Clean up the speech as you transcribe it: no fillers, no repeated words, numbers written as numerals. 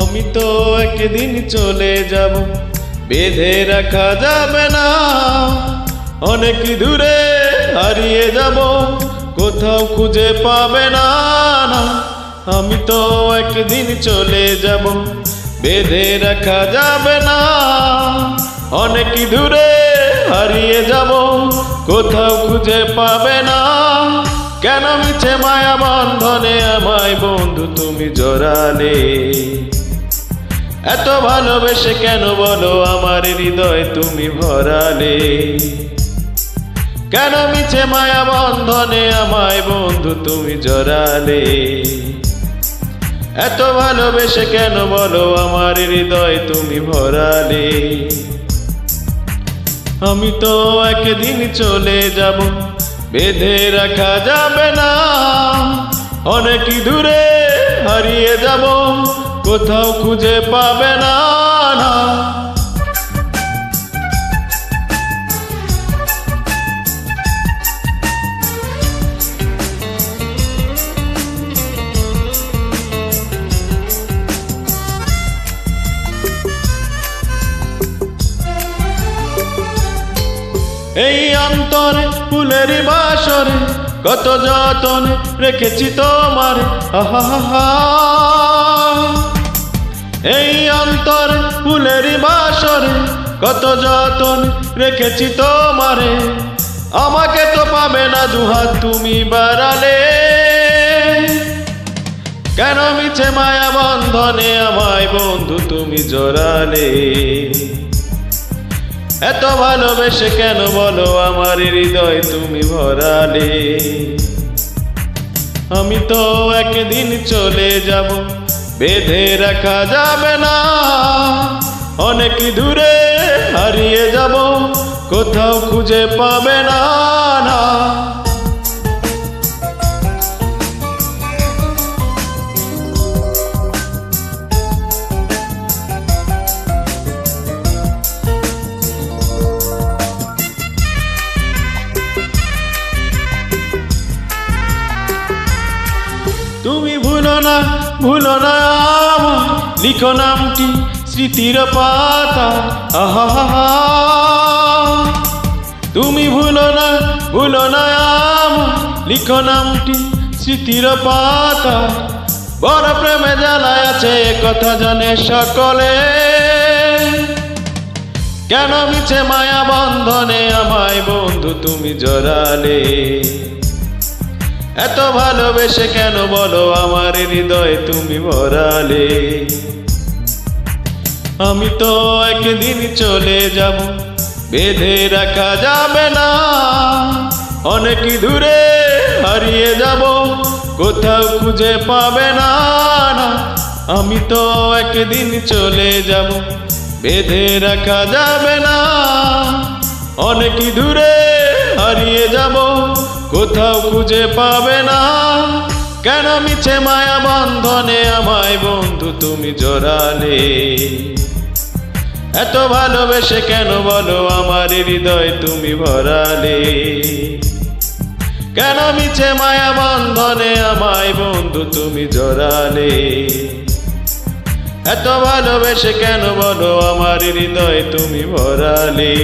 আমি তো একদিন চলে যাব, বেঁধে রাখা যাবে না। অনেক দূরে হারিয়ে যাব, কোথাও খুঁজে পাবে না। আমি তো একদিন চলে যাব, বেঁধে রাখা যাবে না। অনেক দূরে হারিয়ে যাব, কোথাও খুঁজে পাবে না। কেন মিছে মায়া বন্ধনে আমায় বন্ধু তুমি জড়ালে? এত ভালোবেসে কেন বলো আমার হৃদয় তুমি ভরালে? কেন মিছে মায়া বন্ধনে আমায় বন্ধু তুমি জড়ালে? এত ভালোবেসে কেন বলো আমার হৃদয় তুমি ভরালে? আমি তো একদিন চলে যাব, বেঁধে রাখা যাবে না। অনেক দূরে হারিয়ে যাব, কোথাও খুঁজে পাবে না। এই অন্তরে ফুলের বাসরে কত যতনে রেখেছি তোমার। এই অন্তরে ফুলের বাসরে কত যতনে রেখেছি তোমারে। আমাকে তো পাবে না দুহাত তুমি বাড়ালে। কেন মিছে মায়া বন্ধনে আমায় বন্ধু তুমি জড়ালে? এত ভালোবেসে কেন বলো আমার হৃদয় তুমি ভরালে? আমি তো একদিন চলে যাব, বেঁধে রাখা যাবে না। অনেক দূরে হারিয়ে যাব, কোথাও খুঁজে পাবে না। তুমি ভুলো না আমার, লিখো নামটি স্মৃতির পাতা। তুমি ভুলো না আমার, লিখো নামটি স্মৃতির পাতা। বড় প্রেমে জ্বালায় আছে কথা জানে সকলে। কেন মিছে মায়া বন্ধনে আমায় বন্ধু তুমি জড়ালে? এত ভালোবেসে কেন বলো আমার হৃদয় তুমি ভরালে? আমি তো একদিন চলে যাব, বেঁধে রাখা যাবে না। অনেক দূরে হারিয়ে যাব, কোথাও খুঁজে পাবে না। আমি তো একদিন চলে যাব, বেঁধে রাখা যাবে না। অনেক দূরে হারিয়ে যাব, কোথাও খুঁজে পাবে না। কেন মিছে মায়া বন্ধনে আমায় বন্ধু তুমি জড়ালে? এত ভালোবেসে কেন বলো আমার হৃদয় তুমি ভরালে? কেন মিছে মায়া বন্ধনে আমায় বন্ধু তুমি জড়ালে? এত ভালোবেসে কেন বলো আমার হৃদয় তুমি ভরালে?